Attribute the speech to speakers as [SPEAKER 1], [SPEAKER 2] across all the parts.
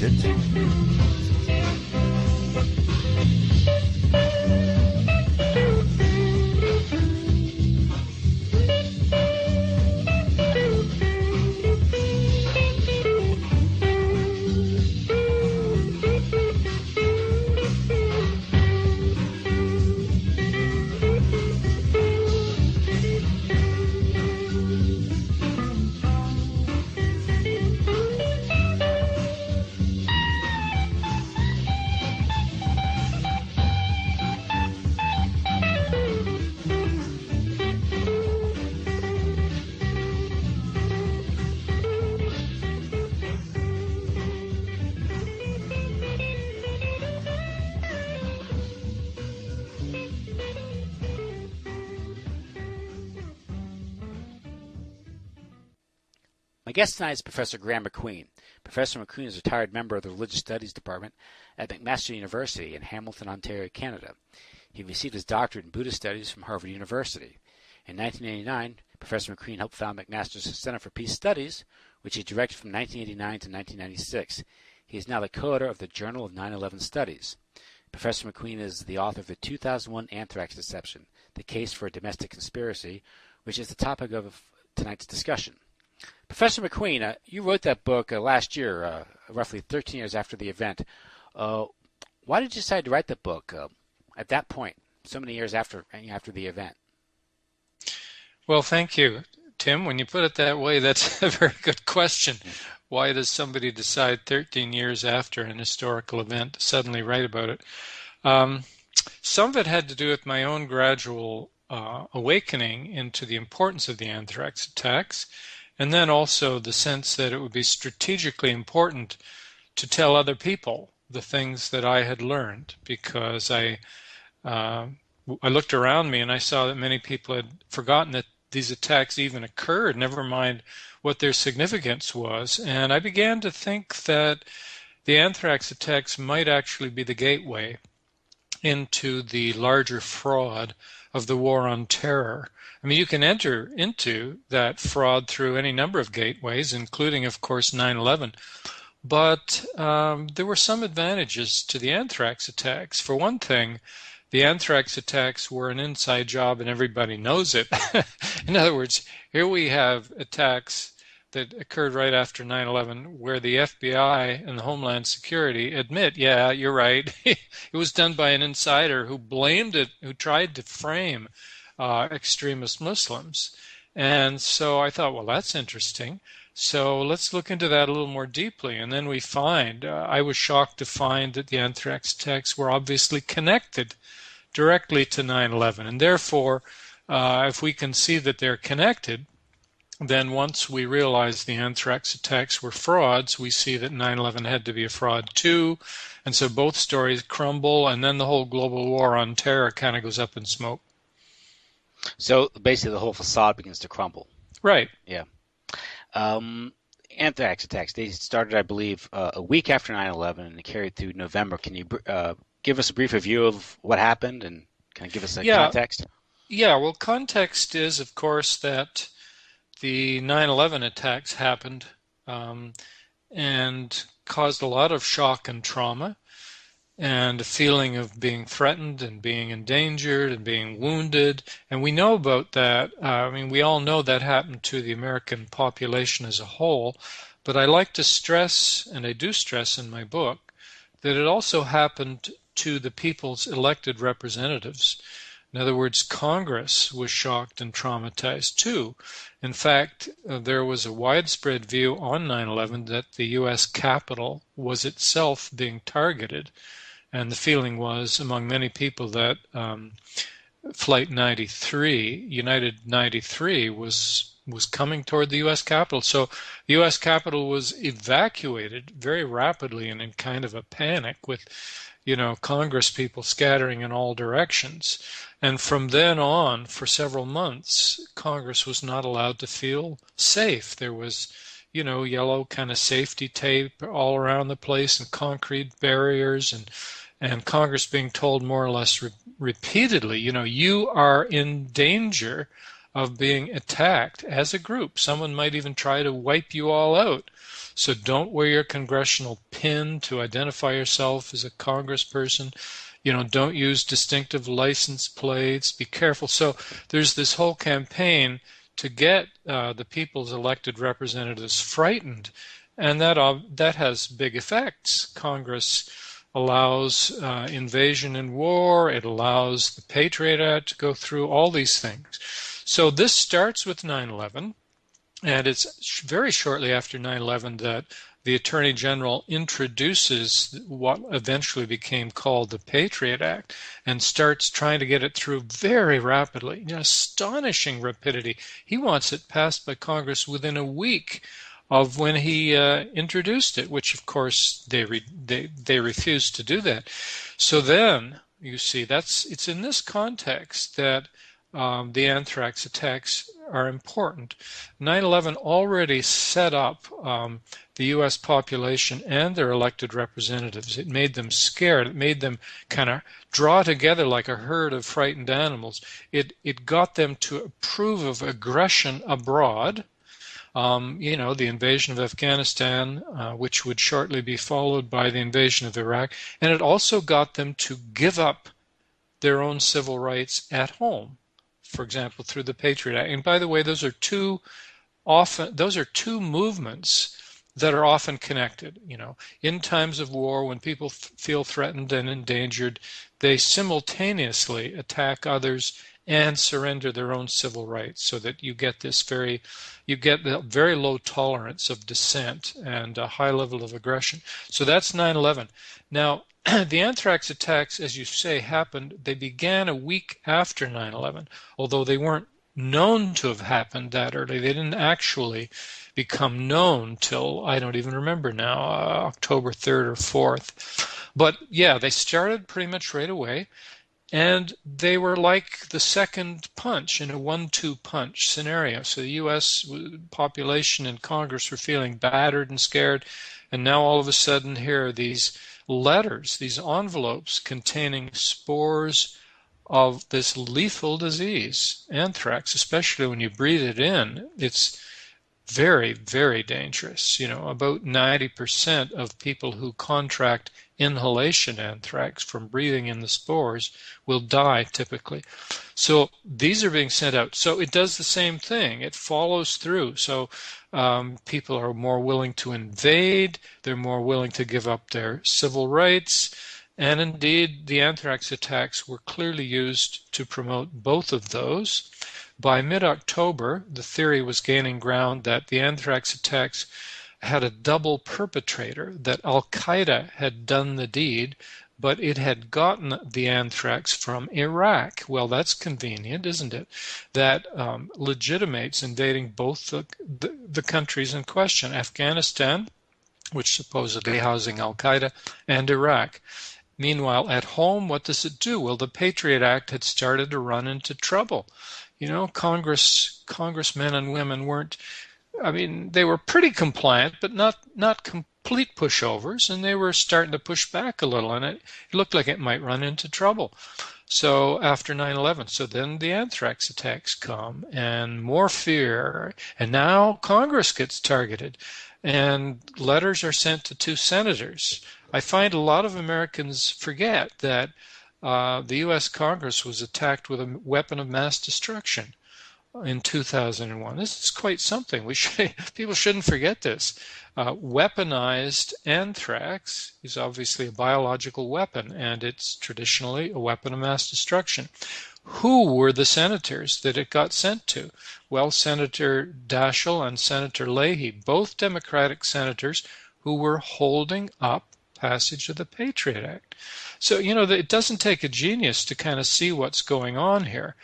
[SPEAKER 1] read it.
[SPEAKER 2] My guest tonight is Professor Graeme MacQueen. Professor MacQueen is a retired member of the Religious Studies Department at McMaster University in Hamilton, Ontario, Canada. He received his doctorate in Buddhist Studies from Harvard University. In 1989, Professor MacQueen helped found McMaster's Center for Peace Studies, which he directed from 1989 to 1996. He is now the co-editor of the Journal of 9/11 Studies. Professor MacQueen is the author of the 2001 Anthrax Deception, The Case for a Domestic Conspiracy, which is the topic of tonight's discussion. Professor MacQueen, you wrote that book last year, roughly 13 years after the event. Why did you decide to write that book at that point, so many years after the event?
[SPEAKER 3] Well, thank you, Tim. When you put it that way, that's a very good question. Why does somebody decide 13 years after an historical event to suddenly write about it? Some of it had to do with my own gradual awakening into the importance of the anthrax attacks, and then also the sense that it would be strategically important to tell other people the things that I had learned, because I looked around me and I saw that many people had forgotten that these attacks even occurred, never mind what their significance was. And I began to think that the anthrax attacks might actually be the gateway into the larger fraud of the war on terror. I mean, you can enter into that fraud through any number of gateways, including, of course, 9/11. But there were some advantages to the anthrax attacks. For one thing, the anthrax attacks were an inside job and everybody knows it. In other words, here we have attacks that occurred right after 9/11 where the FBI and the Homeland Security admit, yeah, you're right, it was done by an insider who blamed it, who tried to frame extremist Muslims. And so I thought, well, that's interesting. So let's look into that a little more deeply. And then we find, I was shocked to find that the anthrax attacks were obviously connected directly to 9/11. And therefore, if we can see that they're connected, then once we realize the anthrax attacks were frauds, we see that 9/11 had to be a fraud too. And so both stories crumble, and then the whole global war on terror kind of goes up in smoke.
[SPEAKER 2] So basically the whole facade begins to crumble.
[SPEAKER 3] Right.
[SPEAKER 2] Yeah. Anthrax attacks, they started, I believe, a week after 9/11 and they carried through November. Can you give us a brief review of what happened and kind of give us a context?
[SPEAKER 3] Yeah, well, context is, of course, that the 9/11 attacks happened and caused a lot of shock and trauma and a feeling of being threatened and being endangered and being wounded. And we know about that. We all know that happened to the American population as a whole. But I like to stress, and I do stress in my book, that it also happened to the people's elected representatives. In other words, Congress was shocked and traumatized too. In fact, there was a widespread view on 9/11 that the U.S. Capitol was itself being targeted. And the feeling was among many people that Flight 93, United 93, was coming toward the U.S. Capitol. So the U.S. Capitol was evacuated very rapidly and in kind of a panic with, Congress people scattering in all directions. And from then on, for several months, Congress was not allowed to feel safe. There was, yellow kind of safety tape all around the place and concrete barriers and Congress being told more or less repeatedly, you are in danger of being attacked as a group. Someone might even try to wipe you all out. So don't wear your congressional pin to identify yourself as a congressperson. Don't use distinctive license plates. Be careful. So there's this whole campaign to get the people's elected representatives frightened, and that has big effects. Congress allows invasion and war. It allows the Patriot Act to go through, all these things. So this starts with 9/11, and it's very shortly after 9/11 that the Attorney General introduces what eventually became called the Patriot Act and starts trying to get it through very rapidly, astonishing rapidity. He wants it passed by Congress within a week of when he introduced it, which of course they refused to do that. So then you see it's in this context that the anthrax attacks are important. 9/11 already set up the U.S. population and their elected representatives. It made them scared. It made them kind of draw together like a herd of frightened animals. It got them to approve of aggression abroad. The invasion of Afghanistan, which would shortly be followed by the invasion of Iraq. And it also got them to give up their own civil rights at home, for example, through the Patriot Act. And by the way, those are two movements that are often connected. In times of war, when people feel threatened and endangered, they simultaneously attack others and surrender their own civil rights, so that you get the very low tolerance of dissent and a high level of aggression. So that's 9/11. Now, the anthrax attacks, as you say, they began a week after 9/11, although they weren't known to have happened that early. They didn't actually become known till, I don't even remember now, October 3rd or 4th. But yeah, they started pretty much right away, and they were like the second punch in a 1-2 punch scenario. So the U.S. population and Congress were feeling battered and scared, and now all of a sudden here are these letters, these envelopes containing spores of this lethal disease, anthrax, especially when you breathe it in. It's very, very dangerous. About 90% of people who contract inhalation anthrax from breathing in the spores will die typically. So these are being sent out. So it does the same thing. It follows through. So people are more willing to invade. They're more willing to give up their civil rights. And indeed, the anthrax attacks were clearly used to promote both of those. By mid-October, the theory was gaining ground that the anthrax attacks had a double perpetrator, that Al-Qaeda had done the deed, but it had gotten the anthrax from Iraq. Well, that's convenient, isn't it? That legitimates invading both the countries in question, Afghanistan, which supposedly housing Al-Qaeda, and Iraq. Meanwhile, at home, what does it do? Well, the Patriot Act had started to run into trouble. Congressmen and women weren't, they were pretty compliant, but not complete pushovers, and they were starting to push back a little, and it looked like it might run into trouble. So after 9/11, so then the anthrax attacks come, and more fear, and now Congress gets targeted, and letters are sent to 2 senators. I find a lot of Americans forget that the U.S. Congress was attacked with a weapon of mass destruction in 2001. This is quite something. People shouldn't forget this. Weaponized anthrax is obviously a biological weapon, and it's traditionally a weapon of mass destruction. Who were the senators that it got sent to? Well, Senator Daschle and Senator Leahy, both Democratic senators who were holding up passage of the Patriot Act. So, it doesn't take a genius to kind of see what's going on here.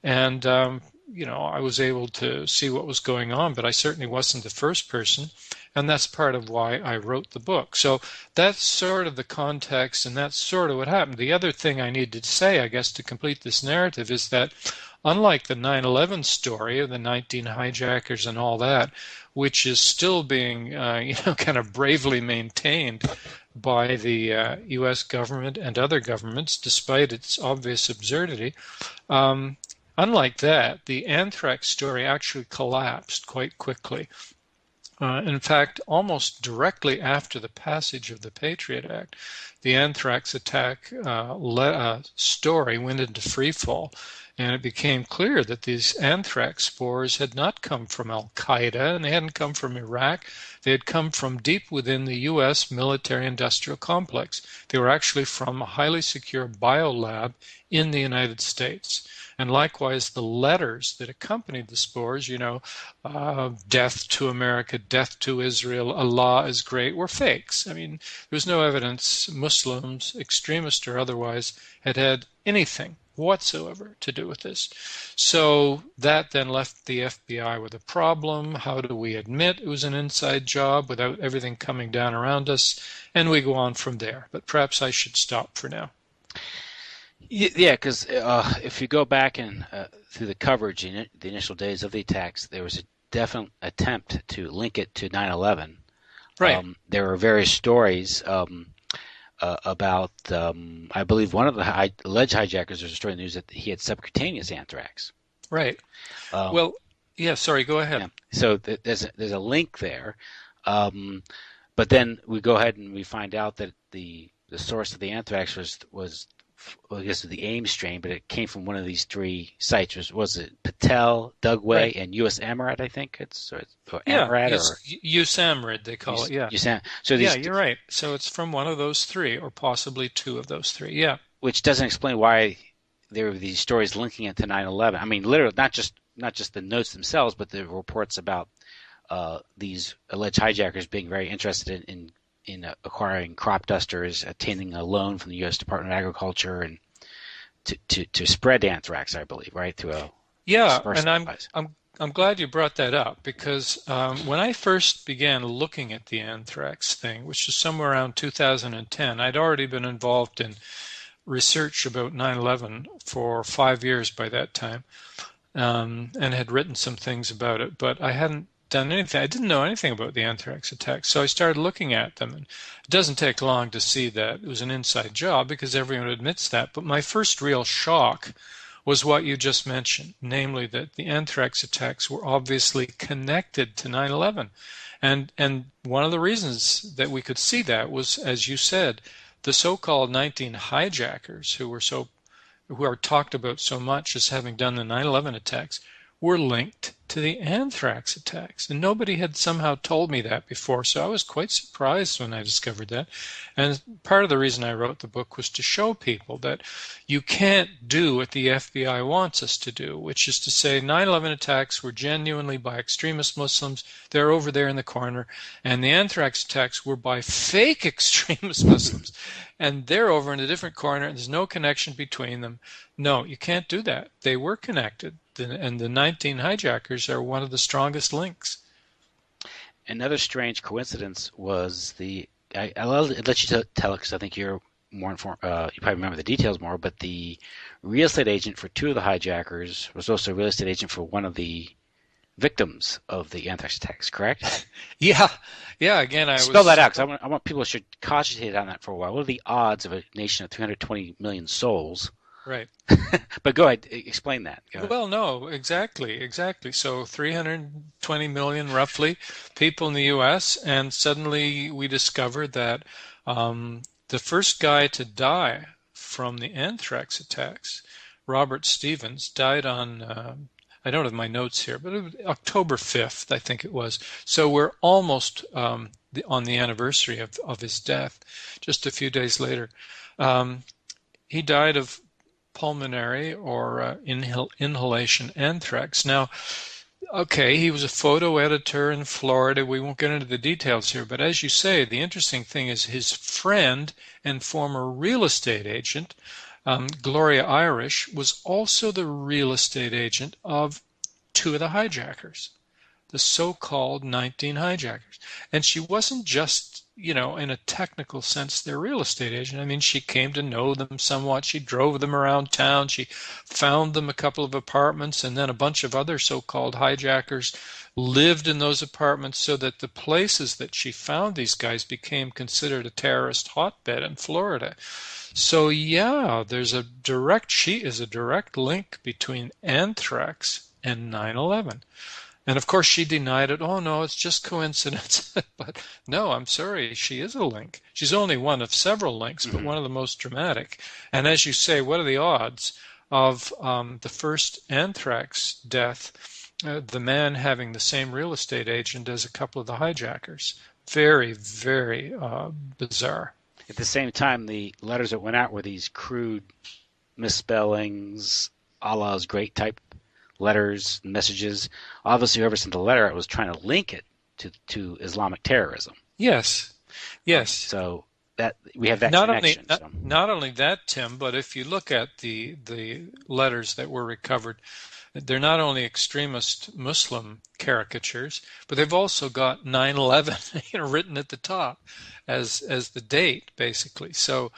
[SPEAKER 3] And, I was able to see what was going on, but I certainly wasn't the first person. And that's part of why I wrote the book. So that's sort of the context, and that's sort of what happened. The other thing I need to say, I guess, to complete this narrative is that unlike the 9/11 story of the 19 hijackers and all that, which is still being, kind of bravely maintained by the U.S. government and other governments, despite its obvious absurdity, unlike that, the anthrax story actually collapsed quite quickly. In fact, almost directly after the passage of the Patriot Act, the anthrax attack story went into freefall, and it became clear that these anthrax spores had not come from Al-Qaeda, and they hadn't come from Iraq. They had come from deep within the U.S. military-industrial complex. They were actually from a highly secure biolab in the United States. And likewise, the letters that accompanied the spores, death to America, death to Israel, Allah is great, were fakes. I mean, there was no evidence Muslims, extremist or otherwise, had anything whatsoever to do with this. So that then left the FBI with a problem. How do we admit it was an inside job without everything coming down around us? And we go on from there. But perhaps I should stop for now.
[SPEAKER 2] Yeah, because if you go back and through the coverage in the initial days of the attacks, there was a definite attempt to link it to 9/11.
[SPEAKER 3] Right.
[SPEAKER 2] There were various stories about, I believe, one of the alleged hijackers was destroying the news that he had subcutaneous anthrax.
[SPEAKER 3] Right. Well, yeah. Sorry. Go ahead.
[SPEAKER 2] Yeah. So there's a link there, but then we go ahead and we find out that the source of the anthrax was I guess the AIM strain, but it came from one of these three sites. Was it Patel, Dugway,
[SPEAKER 3] Right.
[SPEAKER 2] and USAMRIID, I think or
[SPEAKER 3] Yeah,
[SPEAKER 2] AMRAD, or
[SPEAKER 3] USAMRIID they call it. Yeah.
[SPEAKER 2] So
[SPEAKER 3] Yeah, you're right. So it's from one of those three, or possibly two of those three. Yeah.
[SPEAKER 2] which doesn't explain why there were these stories linking it to 9/11. I mean, literally, not just the notes themselves, but the reports about these alleged hijackers being very interested in acquiring crop dusters, obtaining a loan from the U.S. Department of Agriculture, and to spread anthrax, I believe, right, through a
[SPEAKER 3] and I'm glad you brought that up, because when I first began looking at the anthrax thing, which was somewhere around 2010, I'd already been involved in research about 9/11 for 5 years by that time, and had written some things about it, but I hadn't done anything. I didn't know anything about the anthrax attacks, so I started looking at them. And it doesn't take long to see that it was an inside job, because everyone admits that. But my first real shock was what you just mentioned, namely that the anthrax attacks were obviously connected to 9/11. And one of the reasons that we could see that was, as you said, the so-called 19 hijackers who are talked about so much as having done the 9/11 attacks were linked to the anthrax attacks. And nobody had somehow told me that before, so I was quite surprised when I discovered that. And part of the reason I wrote the book was to show people that you can't do what the FBI wants us to do, which is to say 9/11 attacks were genuinely by extremist Muslims. They're over there in the corner. And the anthrax attacks were by fake extremist Muslims. And they're over in a different corner, and there's no connection between them. No, you can't do that. They were connected. And the 19 hijackers are one of the strongest links.
[SPEAKER 2] Another strange coincidence was I'll let you tell it because I think you're more informed. You probably remember the details more, but the real estate agent for two of the hijackers was also a real estate agent for one of the victims of the anthrax attacks, correct?
[SPEAKER 3] Yeah. Again,
[SPEAKER 2] Spell that out, because I want people should concentrate on that for a while. What are the odds of a nation of 320 million souls?
[SPEAKER 3] Right.
[SPEAKER 2] But go ahead, explain that.
[SPEAKER 3] Well, no, exactly. So 320 million, roughly, people in the U.S., and suddenly we discovered that the first guy to die from the anthrax attacks, Robert Stevens, died on, I don't have my notes here, but it was October 5th, I think it was. So we're almost on the anniversary of his death, just a few days later. He died of pulmonary or inhalation anthrax. Now, okay, he was a photo editor in Florida. We won't get into the details here, but as you say, the interesting thing is his friend and former real estate agent, Gloria Irish, was also the real estate agent of two of the hijackers, the so-called 19 hijackers. And she wasn't just, in a technical sense, their real estate agent. I mean, she came to know them somewhat. She drove them around town. She found them a couple of apartments, and then a bunch of other so-called hijackers lived in those apartments, so that the places that she found these guys became considered a terrorist hotbed in Florida. So yeah, she is a direct link between anthrax and 9/11. And of course she denied it. Oh no, it's just coincidence. But no, I'm sorry, she is a link. She's only one of several links, but one of the most dramatic. And as you say, what are the odds of the first anthrax death, the man having the same real estate agent as a couple of the hijackers? Very, very bizarre.
[SPEAKER 2] At the same time, the letters that went out were these crude misspellings, Allah's great type letters, messages. Obviously, whoever sent the letter was trying to link it to Islamic terrorism.
[SPEAKER 3] Yes, yes.
[SPEAKER 2] So that we have that
[SPEAKER 3] not
[SPEAKER 2] connection.
[SPEAKER 3] Only, not only that, Tim, but if you look at the letters that were recovered, they're not only extremist Muslim caricatures, but they've also got 9/11 written at the top as the date, basically. So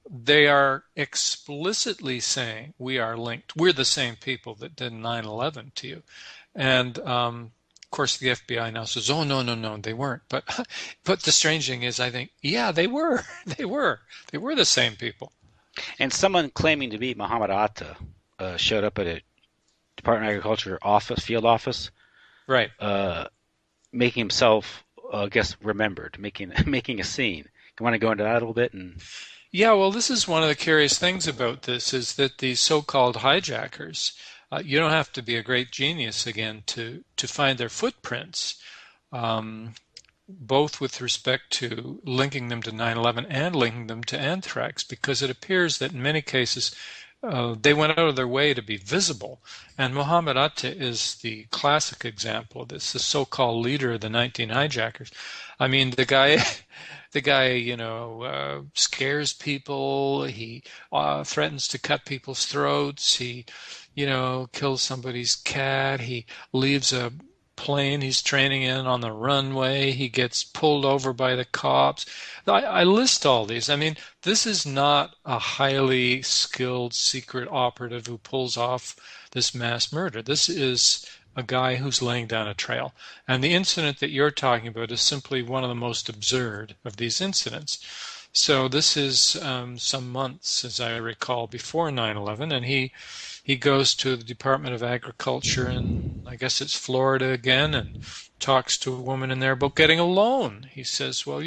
[SPEAKER 3] they are explicitly saying we are linked. We're the same people that did 9/11 to you. And of course, the FBI now says, "Oh no, they weren't." But the strange thing is, I think, yeah, they were. They were the same people.
[SPEAKER 2] And someone claiming to be Muhammad Atta showed up at a Department of Agriculture field office,
[SPEAKER 3] right?
[SPEAKER 2] Making himself, I guess, remembered, making a scene. You want to go into that a little bit?
[SPEAKER 3] Yeah, well, this is one of the curious things about this is that these so-called hijackers, you don't have to be a great genius again to find their footprints, both with respect to linking them to 9/11 and linking them to anthrax, because it appears that in many cases they went out of their way to be visible. And Muhammad Atta is the classic example of this, the so-called leader of the 19 hijackers. I mean, the guy, scares people. He threatens to cut people's throats. He, kills somebody's cat. He leaves a plane he's training in on the runway. He gets pulled over by the cops. I list all these. I mean, this is not a highly skilled secret operative who pulls off this mass murder. This is a guy who's laying down a trail. And the incident that you're talking about is simply one of the most absurd of these incidents. So this is some months, as I recall, before 9/11, and he goes to the Department of Agriculture in, I guess it's Florida again, and talks to a woman in there about getting a loan. He says, well,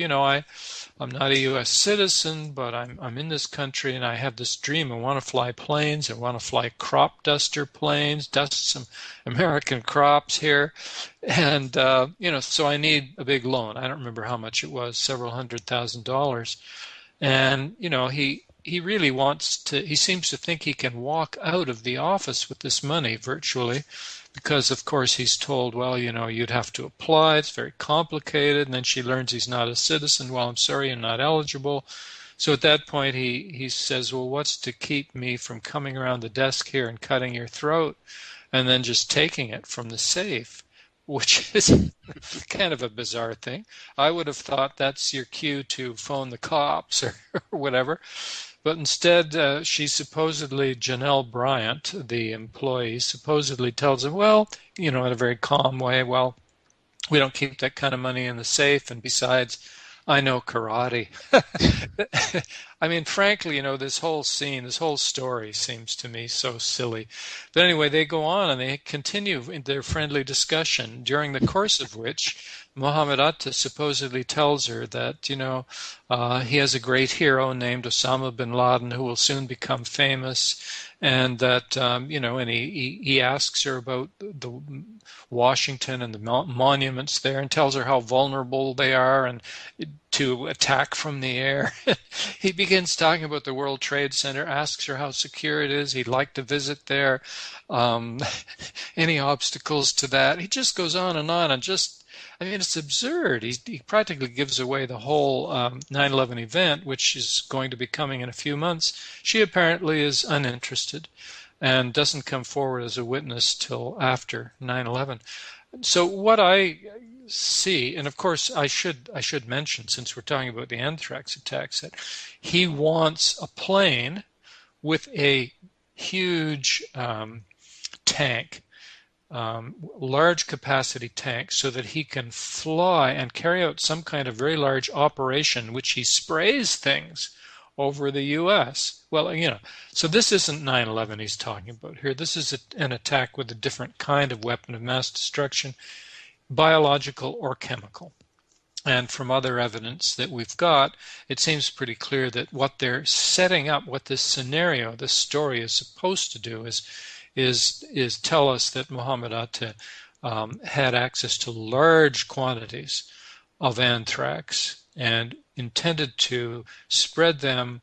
[SPEAKER 3] I'm not a U.S. citizen, but I'm in this country and I have this dream. I want to fly planes. I want to fly crop duster planes, dust some American crops here. And, so I need a big loan. I don't remember how much it was, several $100,000. And, he really he seems to think he can walk out of the office with this money virtually, because of course he's told, well, you'd have to apply, it's very complicated, and then she learns he's not a citizen. Well, I'm sorry, I'm not eligible. So at that point he says, well, what's to keep me from coming around the desk here and cutting your throat and then just taking it from the safe? Which is kind of a bizarre thing. I would have thought that's your cue to phone the cops or whatever. But instead, she supposedly, Janelle Bryant, the employee, supposedly tells him, well, in a very calm way, well, we don't keep that kind of money in the safe, and besides, I know karate. I mean, frankly, this whole scene, this whole story seems to me so silly. But anyway, they go on and they continue in their friendly discussion, during the course of which Muhammad Atta supposedly tells her that, he has a great hero named Osama bin Laden who will soon become famous, and that, and he asks her about the Washington and the monuments there, and tells her how vulnerable they are and to attack from the air. He begins talking about the World Trade Center, asks her how secure it is. He'd like to visit there. Any obstacles to that? He just goes on and just, it's absurd. He practically gives away the whole 9/11 event, which is going to be coming in a few months. She apparently is uninterested and doesn't come forward as a witness till after 9/11. So what I see, and of course I should mention, since we're talking about the anthrax attacks, that he wants a plane with a huge tank, large capacity tank, so that he can fly and carry out some kind of very large operation which he sprays things over the U.S. Well, so this isn't 9/11 he's talking about here. This is an attack with a different kind of weapon of mass destruction, biological or chemical. And from other evidence that we've got, it seems pretty clear that what they're setting up, what this scenario, this story is supposed to do is tell us that Muhammad Atta had access to large quantities of anthrax and intended to spread them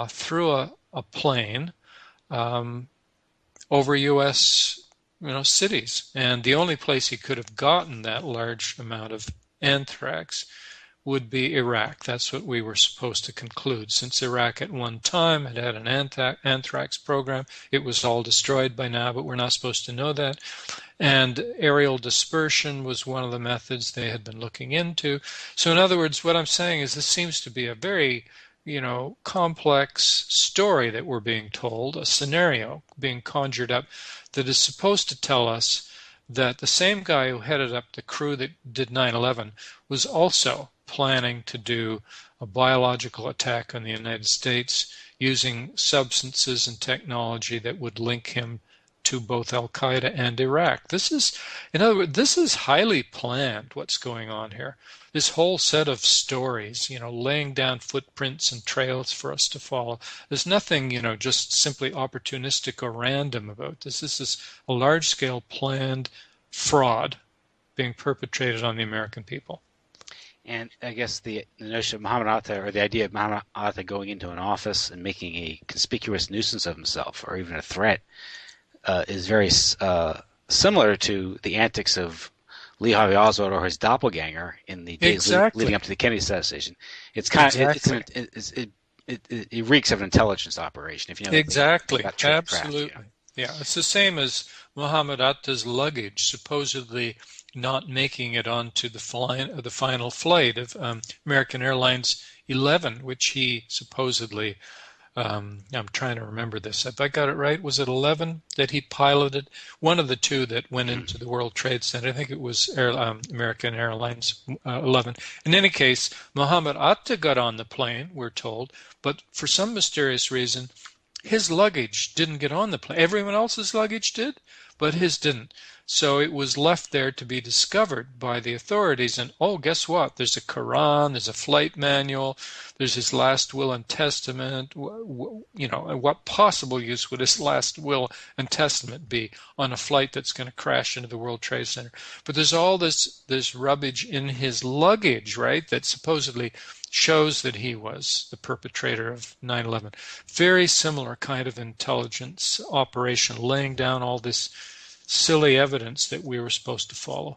[SPEAKER 3] through a plane over U.S. cities. And the only place he could have gotten that large amount of anthrax would be Iraq. That's what we were supposed to conclude. Since Iraq at one time had an anthrax program, it was all destroyed by now, but we're not supposed to know that. And aerial dispersion was one of the methods they had been looking into. So in other words, what I'm saying is this seems to be a very, complex story that we're being told, a scenario being conjured up that is supposed to tell us that the same guy who headed up the crew that did 9/11 was also planning to do a biological attack on the United States using substances and technology that would link him to both Al-Qaeda and Iraq. This is, in other words, this is highly planned, what's going on here. This whole set of stories, laying down footprints and trails for us to follow. There's nothing, just simply opportunistic or random about this. This is a large-scale planned fraud being perpetrated on the American people.
[SPEAKER 2] And I guess the notion of Muhammad Atta, or the idea of Muhammad Atta going into an office and making a conspicuous nuisance of himself, or even a threat, is very similar to the antics of Lee Harvey Oswald or his doppelganger in the days leading up to the Kennedy assassination. It's kind of it reeks of an intelligence operation, if you know.
[SPEAKER 3] Exactly, absolutely. Yeah, it's the same as Muhammad Atta's luggage supposedly not making it onto the final flight of American Airlines 11, which he supposedly. I'm trying to remember this. Have I got it right? Was it 11 that he piloted? One of the two that went into the World Trade Center. I think it was American Airlines 11. In any case, Muhammad Atta got on the plane, we're told, but for some mysterious reason, his luggage didn't get on the plane. Everyone else's luggage did, but his didn't. So it was left there to be discovered by the authorities. And, guess what? There's a Quran, there's a flight manual, there's his last will and testament. And what possible use would his last will and testament be on a flight that's going to crash into the World Trade Center? But there's all this rubbish in his luggage, right, that supposedly shows that he was the perpetrator of 9/11. Very similar kind of intelligence operation, laying down all this silly evidence that we were supposed to follow.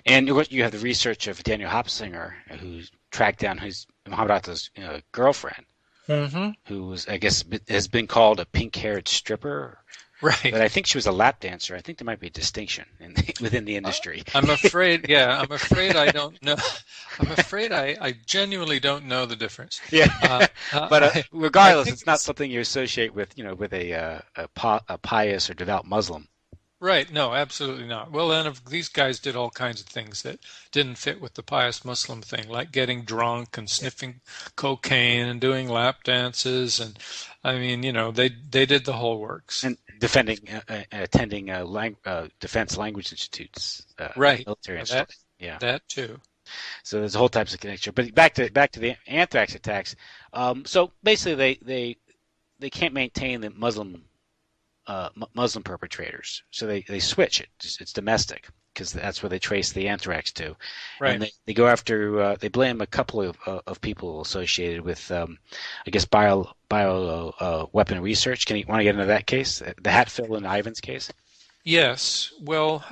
[SPEAKER 2] And you have the research of Daniel Hopsinger, who tracked down Muhammad Atta's girlfriend, who was, I guess, has been called a pink-haired stripper.
[SPEAKER 3] Right.
[SPEAKER 2] But I think she was a lap dancer. I think there might be a distinction within the industry.
[SPEAKER 3] I'm afraid I don't know. I'm afraid I genuinely don't know the difference.
[SPEAKER 2] Yeah. But regardless, it's not something you associate with, with a pious or devout Muslim.
[SPEAKER 3] Right. No, absolutely not. Well, then these guys did all kinds of things that didn't fit with the pious Muslim thing, like getting drunk and sniffing cocaine and doing lap dances. And I mean, they did the whole works. And
[SPEAKER 2] attending defense language institutes.
[SPEAKER 3] Right.
[SPEAKER 2] Military
[SPEAKER 3] institutes. Yeah. That too.
[SPEAKER 2] So there's a whole types of connection. But back to the anthrax attacks. So basically, they can't maintain the Muslim perpetrators, so they switch it. It's domestic, because that's where they trace the anthrax to.
[SPEAKER 3] Right.
[SPEAKER 2] And they go after. They blame a couple of people associated with, I guess, bio weapon research. Want to get into that case, the Hatfield and Ivins case?
[SPEAKER 3] Yes. Well,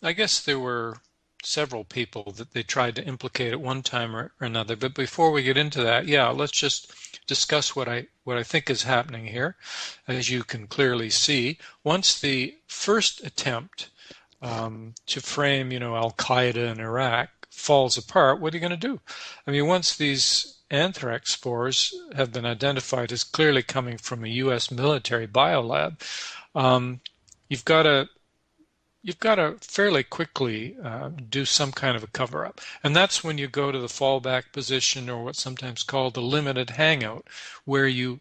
[SPEAKER 3] I guess there were several people that they tried to implicate at one time or another. But before we get into that, let's just discuss what I think is happening here. As you can clearly see, once the first attempt to frame, Al-Qaeda in Iraq falls apart, what are you going to do? I mean, once these anthrax spores have been identified as clearly coming from a U.S. military biolab, you've got to you've got to fairly quickly do some kind of a cover-up. And that's when you go to the fallback position, or what's sometimes called the limited hangout, where you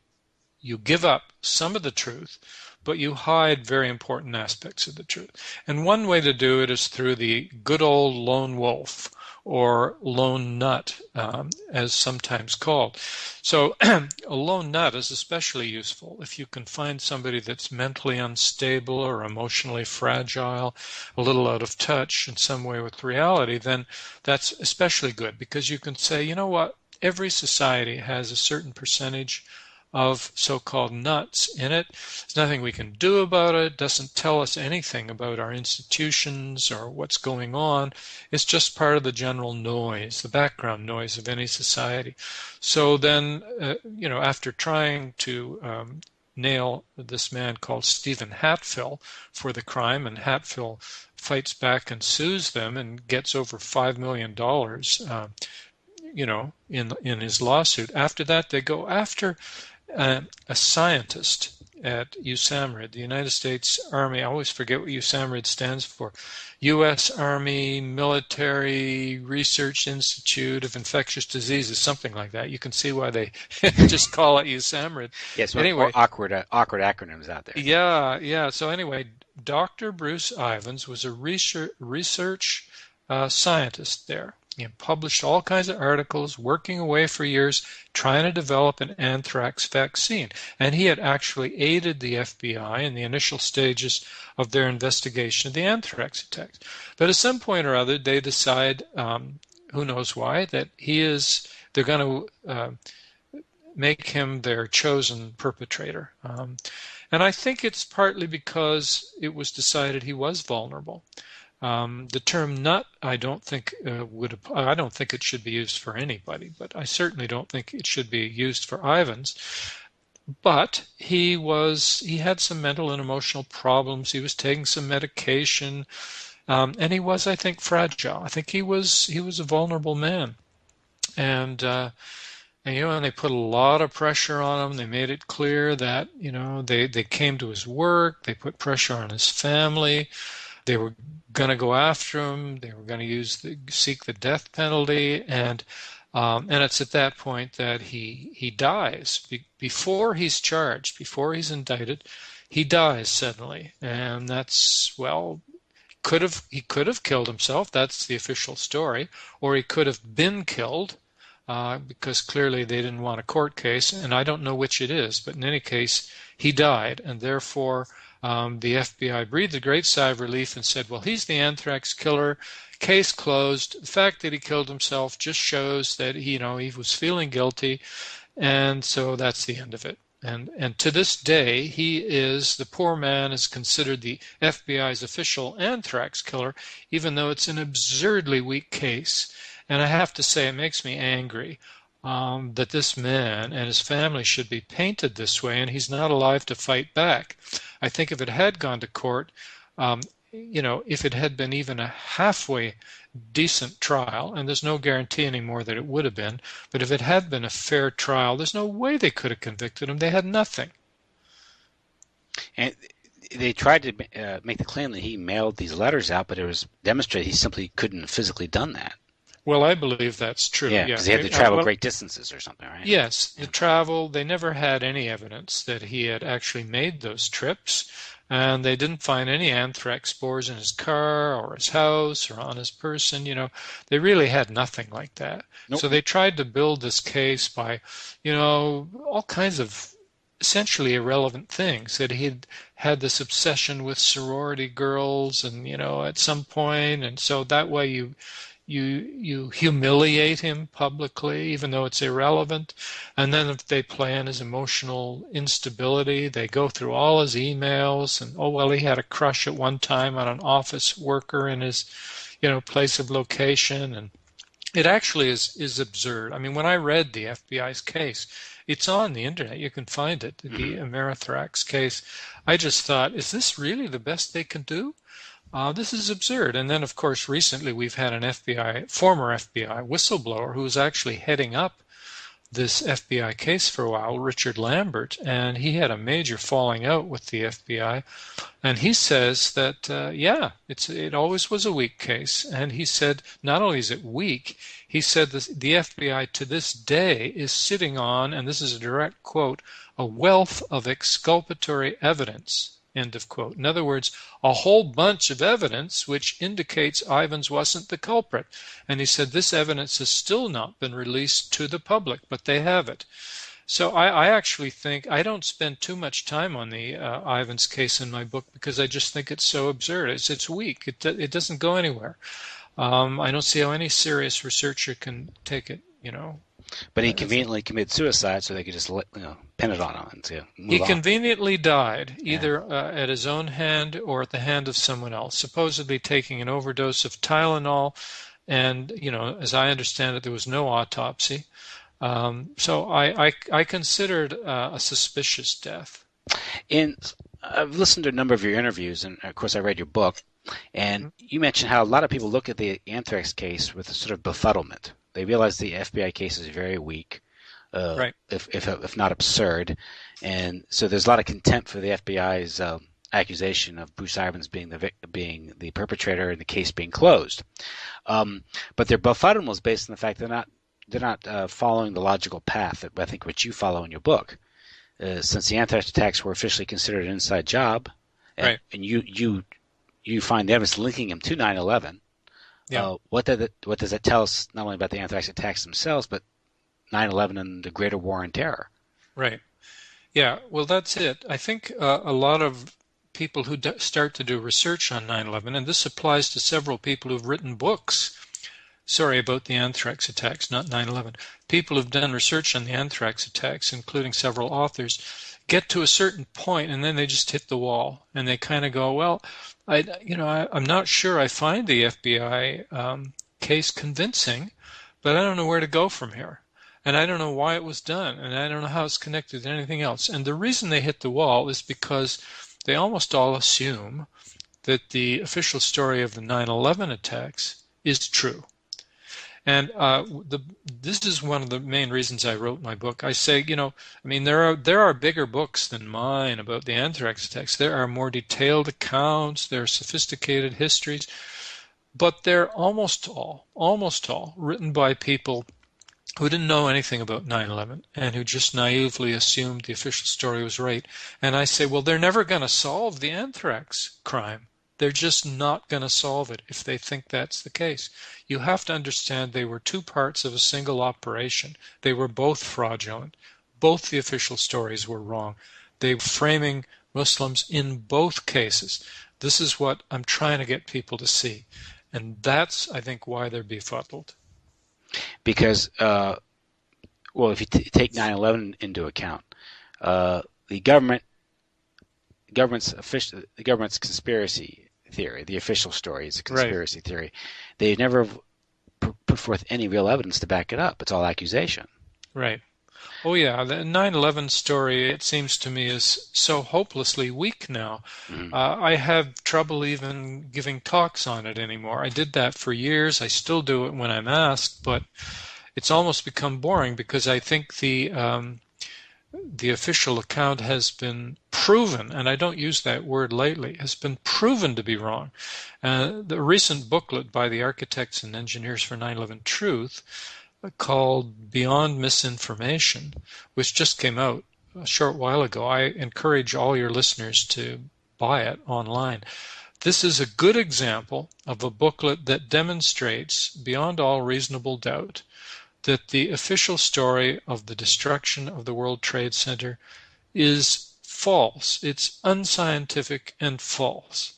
[SPEAKER 3] give up some of the truth, but you hide very important aspects of the truth. And one way to do it is through the good old lone wolf, or lone nut, as sometimes called. So a lone nut is especially useful if you can find somebody that's mentally unstable or emotionally fragile, a little out of touch in some way with reality. Then that's especially good, because you can say, you know what, every society has a certain percentage of so-called nuts in it. There's nothing we can do about it. It doesn't tell us anything about our institutions or what's going on. It's just part of the general noise, the background noise of any society. So then, after trying to nail this man called Stephen Hatfill for the crime, and Hatfill fights back and sues them and gets over $5 million, in his lawsuit. After that, they go after a scientist at USAMRIID, the United States Army. I always forget what USAMRIID stands for. U.S. Army Military Research Institute of Infectious Diseases, something like that. You can see why they just call it USAMRIID.
[SPEAKER 2] Yes, anyway, awkward acronyms out there.
[SPEAKER 3] Yeah. So anyway, Dr. Bruce Ivins was a research scientist there. He published all kinds of articles, working away for years, trying to develop an anthrax vaccine. And he had actually aided the FBI in the initial stages of their investigation of the anthrax attacks. But at some point or other, they decide, who knows why, that they're going to make him their chosen perpetrator. And I think it's partly because it was decided he was vulnerable. The term nut, I don't think I don't think it should be used for anybody, but I certainly don't think it should be used for Ivins. But he had some mental and emotional problems. He was taking some medication, and he was, I think, fragile. I think he was a vulnerable man, and they put a lot of pressure on him. They made it clear that they came to his work. They put pressure on his family. They were going to go after him. They were going to seek the death penalty, and it's at that point that he dies. Before he's charged, before he's indicted, he dies suddenly, and that's he could have killed himself. That's the official story, or he could have been killed, because clearly they didn't want a court case, and I don't know which it is. But in any case, he died, and therefore the FBI breathed a great sigh of relief and said, well, he's the anthrax killer, case closed. The fact that he killed himself just shows that he was feeling guilty, and so that's the end of it. And to this day, the poor man is considered the FBI's official anthrax killer, even though it's an absurdly weak case. And I have to say, it makes me angry that this man and his family should be painted this way, and he's not alive to fight back. I think if it had gone to court, if it had been even a halfway decent trial, and there's no guarantee anymore that it would have been, but if it had been a fair trial, there's no way they could have convicted him. They had nothing.
[SPEAKER 2] And they tried to make the claim that he mailed these letters out, but it was demonstrated he simply couldn't have physically done that.
[SPEAKER 3] Well, I believe that's true.
[SPEAKER 2] Yeah, because they had to travel great distances or something, right?
[SPEAKER 3] Yes, the travel. They never had any evidence that he had actually made those trips, and they didn't find any anthrax spores in his car or his house or on his person. They really had nothing like that. Nope. So they tried to build this case by, all kinds of essentially irrelevant things, that he'd had this obsession with sorority girls, and at some point, and so that way you humiliate him publicly, even though it's irrelevant. And then if they play on his emotional instability, they go through all his emails, and he had a crush at one time on an office worker in his place of location. And it actually is absurd. I mean, when I read the FBI's case, it's on the internet, you can find it, the Amerithrax case, I just thought, is this really the best they can do? This is absurd. And then, of course, recently we've had an former FBI whistleblower who was actually heading up this FBI case for a while, Richard Lambert, and he had a major falling out with the FBI. And he says that, it always was a weak case. And he said, not only is it weak, he said the FBI to this day is sitting on, and this is a direct quote, a wealth of exculpatory evidence. End of quote. In other words, a whole bunch of evidence which indicates Ivans wasn't the culprit. And he said this evidence has still not been released to the public, but they have it. So I actually think I don't spend too much time on the Ivans case in my book because I just think it's so absurd. It's weak. It doesn't go anywhere. I don't see how any serious researcher can take it,
[SPEAKER 2] But he conveniently committed suicide, so they could just pin it on him and move
[SPEAKER 3] He
[SPEAKER 2] on.
[SPEAKER 3] conveniently died, either at his own hand or at the hand of someone else, supposedly taking an overdose of Tylenol, and as I understand it, there was no autopsy. So I considered a suspicious death.
[SPEAKER 2] I've listened to a number of your interviews, and of course I read your book, and you mentioned how a lot of people look at the Anthrax case with a sort of befuddlement. They realize the FBI case is very weak,
[SPEAKER 3] Right.
[SPEAKER 2] if not absurd, and so there's a lot of contempt for the FBI's accusation of Bruce Ivans being the perpetrator and the case being closed. But their befuddlement is based on the fact they're not following the logical path that I think which you follow in your book. Since the Anthrax attacks were officially considered an inside job, and you find the evidence linking them to 9/11.
[SPEAKER 3] Yeah.
[SPEAKER 2] What does that tell us not only about the Anthrax attacks themselves, but 9/11 and the greater war on terror?
[SPEAKER 3] Right. Yeah, well, that's it. I think a lot of people who start to do research on 9/11, and this applies to several people who've written books, about the Anthrax attacks, not 9/11. People who've done research on the Anthrax attacks, including several authors, get to a certain point and then they just hit the wall and they kind of go, well, I'm not sure I find the FBI case convincing, but I don't know where to go from here. And I don't know why it was done, and I don't know how it's connected to anything else. And the reason they hit the wall is because they almost all assume that the official story of the 9/11 attacks is true. And this is one of the main reasons I wrote my book. I say, there are bigger books than mine about the Anthrax attacks. There are more detailed accounts. There are sophisticated histories. But they're almost all written by people who didn't know anything about 9/11 and who just naively assumed the official story was right. And I say, well, they're never going to solve the Anthrax crime. They're just not going to solve it if they think that's the case. You have to understand they were two parts of a single operation. They were both fraudulent. Both the official stories were wrong. They were framing Muslims in both cases. This is what I'm trying to get people to see. And that's, I think, why they're befuddled.
[SPEAKER 2] Because, if you take 9/11 into account, the government's conspiracy theory, the official story is a conspiracy theory. They never put forth any real evidence to back it up. It's all accusation.
[SPEAKER 3] Right. Oh, yeah. The 9/11 story, it seems to me, is so hopelessly weak now.
[SPEAKER 2] Mm-hmm.
[SPEAKER 3] I have trouble even giving talks on it anymore. I did that for years. I still do it when I'm asked, but it's almost become boring because I think the official account has been proven, and I don't use that word lightly, has been proven to be wrong. The recent booklet by the Architects and Engineers for 9/11 Truth called Beyond Misinformation, which just came out a short while ago. I encourage all your listeners to buy it online. This is a good example of a booklet that demonstrates, beyond all reasonable doubt, that the official story of the destruction of the World Trade Center is false. It's unscientific and false.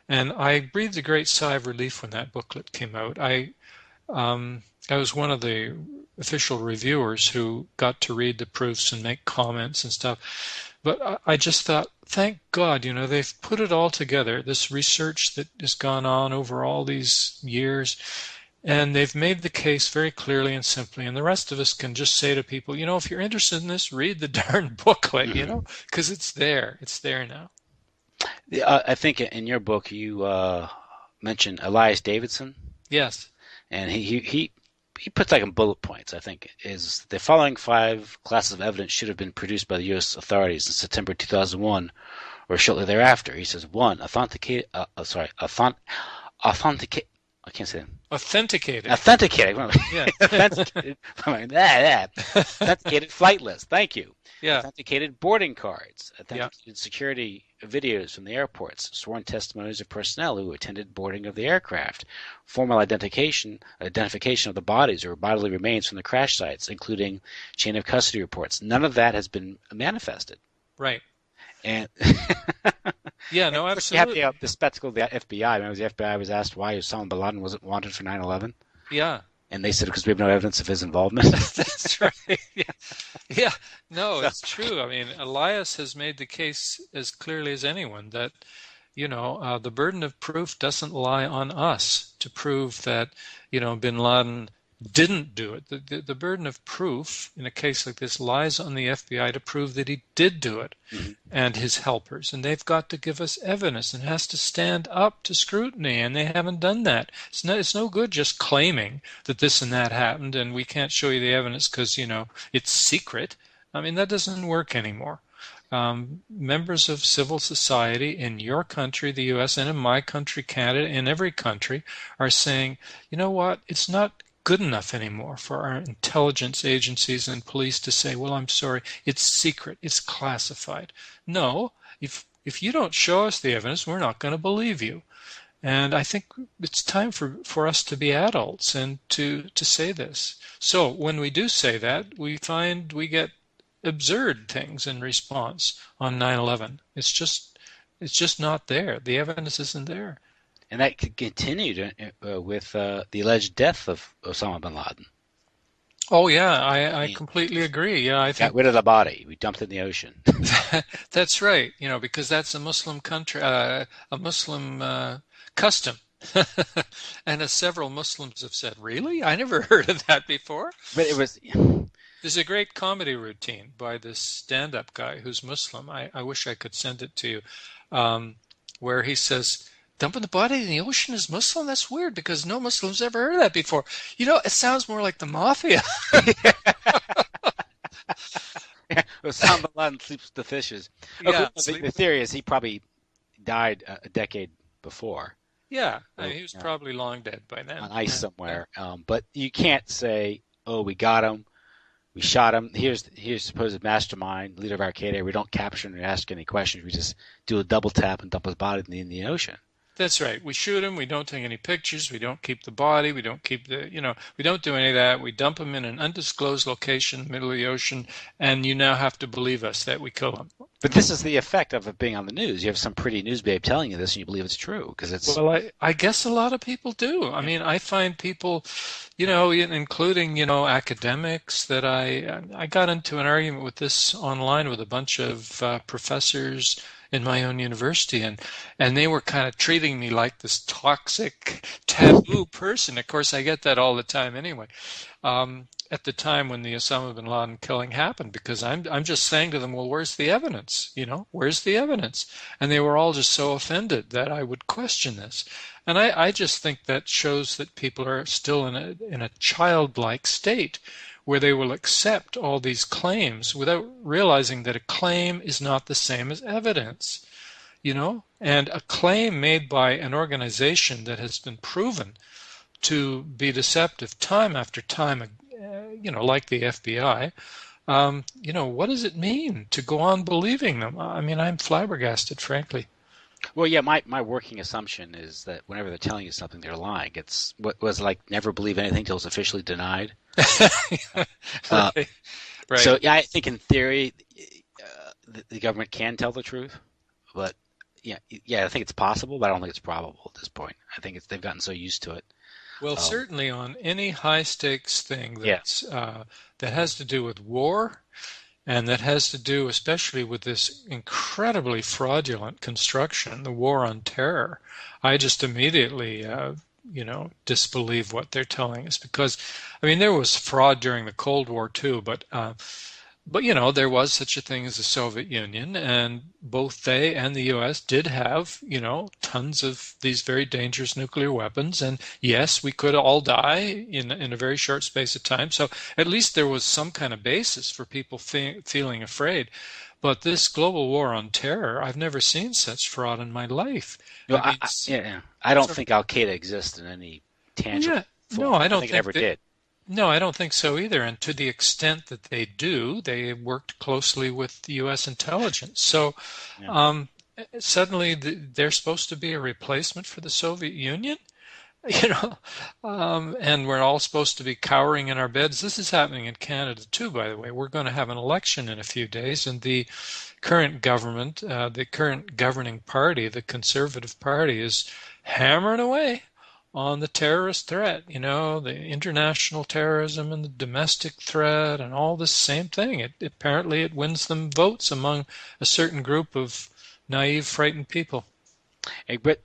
[SPEAKER 3] And I breathed a great sigh of relief when that booklet came out. I was one of the official reviewers who got to read the proofs and make comments and stuff. But I just thought, thank God, they've put it all together, this research that has gone on over all these years, and they've made the case very clearly and simply. And the rest of us can just say to people, if you're interested in this, read the darn booklet, because it's there. It's there now.
[SPEAKER 2] I think in your book you mentioned Elias Davidson.
[SPEAKER 3] Yes.
[SPEAKER 2] And he he puts like in bullet points, I think, is the following 5 classes of evidence should have been produced by the U.S. authorities in September 2001 or shortly thereafter. He says, 1, authenticate. I can't say it.
[SPEAKER 3] Authenticated.
[SPEAKER 2] Yeah. Authenticated flight list. Thank you.
[SPEAKER 3] Yeah.
[SPEAKER 2] Authenticated boarding cards. Authenticated security videos from the airports. Sworn testimonies of personnel who attended boarding of the aircraft. Formal identification of the bodies or bodily remains from the crash sites, including chain of custody reports. None of that has been manifested.
[SPEAKER 3] Right.
[SPEAKER 2] And
[SPEAKER 3] yeah, no, absolutely.
[SPEAKER 2] You have the spectacle of the FBI. Remember, the FBI was asked why Osama bin Laden wasn't wanted for 9/11.
[SPEAKER 3] Yeah.
[SPEAKER 2] And they said because we have no evidence of his involvement.
[SPEAKER 3] That's right. Yeah. No, it's true. I mean, Elias has made the case as clearly as anyone that, the burden of proof doesn't lie on us to prove that, bin Laden didn't do it. The burden of proof in a case like this lies on the FBI to prove that he did do it, and his helpers. And they've got to give us evidence and has to stand up to scrutiny, and they haven't done that. It's no good just claiming that this and that happened and we can't show you the evidence because, it's secret. I mean, that doesn't work anymore. Members of civil society in your country, the U.S., and in my country, Canada, in every country, are saying, you know what, it's not good enough anymore for our intelligence agencies and police to say, well, I'm sorry, it's secret, it's classified. No, if you don't show us the evidence, we're not going to believe you. And I think it's time for us to be adults and to say this. So when we do say that, we find we get absurd things in response on 9/11. It's just not there. The evidence isn't there.
[SPEAKER 2] And that could continue with the alleged death of Osama bin Laden.
[SPEAKER 3] Oh yeah, I completely agree. Yeah, I think
[SPEAKER 2] got rid of the body. We dumped it in the ocean.
[SPEAKER 3] That's right. Because that's a Muslim country, a Muslim custom. And as several Muslims have said, really? I never heard of that before.
[SPEAKER 2] But it was.
[SPEAKER 3] There's a great comedy routine by this stand-up guy who's Muslim. I wish I could send it to you, where he says, dumping the body in the ocean is Muslim? That's weird because no Muslim's ever heard of that before. It sounds more like the mafia.
[SPEAKER 2] Osama bin Laden sleeps with the fishes.
[SPEAKER 3] Yeah,
[SPEAKER 2] the theory is he probably died a decade before.
[SPEAKER 3] Yeah, he was probably long dead by then.
[SPEAKER 2] On ice somewhere. But you can't say, oh, we got him. We shot him. Here's supposed mastermind, leader of Al-Qaeda. We don't capture him or ask any questions. We just do a double tap and dump his body in the ocean.
[SPEAKER 3] That's right. We shoot him. We don't take any pictures. We don't keep the body. We don't keep we don't do any of that. We dump him in an undisclosed location in the middle of the ocean, and you now have to believe us that we kill him.
[SPEAKER 2] But this is the effect of it being on the news. You have some pretty news babe telling you this, and you believe it's true because it's.
[SPEAKER 3] Well, I guess a lot of people do. I mean, I find people, including academics, that I got into an argument with this online with a bunch of professors in my own university, and they were kind of treating me like this toxic, taboo person. Of course, I get that all the time anyway. At the time when the Osama bin Laden killing happened, because I'm just saying to them, well, where's the evidence? Where's the evidence? And they were all just so offended that I would question this. And I just think that shows that people are still in a childlike state where they will accept all these claims without realizing that a claim is not the same as evidence, and a claim made by an organization that has been proven to be deceptive time after time, like the FBI, what does it mean to go on believing them? I mean, I'm flabbergasted, frankly.
[SPEAKER 2] Well, yeah, my working assumption is that whenever they're telling you something, they're lying. It's what was like never believe anything until it's officially denied.
[SPEAKER 3] Right.
[SPEAKER 2] So, yeah, I think in theory, the government can tell the truth, but I think it's possible, but I don't think it's probable at this point. I think they've gotten so used to it.
[SPEAKER 3] Well, certainly on any high-stakes thing that has to do with war, and that has to do especially with this incredibly fraudulent construction, the war on terror, I just immediately, disbelieve what they're telling us. Because, I mean, there was fraud during the Cold War too, but But, there was such a thing as the Soviet Union, and both they and the U.S. did have, tons of these very dangerous nuclear weapons. And yes, we could all die in a very short space of time. So at least there was some kind of basis for people feeling afraid. But this global war on terror, I've never seen such fraud in my life.
[SPEAKER 2] No,
[SPEAKER 3] I mean,
[SPEAKER 2] I don't think Al Qaeda exists in any tangible form.
[SPEAKER 3] no, I
[SPEAKER 2] I don't
[SPEAKER 3] don't
[SPEAKER 2] think it
[SPEAKER 3] think
[SPEAKER 2] ever did.
[SPEAKER 3] No, I don't think so either. And to the extent that they do, they worked closely with the U.S. intelligence. So
[SPEAKER 2] Yeah.
[SPEAKER 3] suddenly they're supposed to be a replacement for the Soviet Union, and we're all supposed to be cowering in our beds. This is happening in Canada too, by the way. We're going to have an election in a few days, and the current government, the current governing party, the Conservative Party, is hammering away on the terrorist threat, the international terrorism and the domestic threat and all this same thing. Apparently it wins them votes among a certain group of naive, frightened people.
[SPEAKER 2] But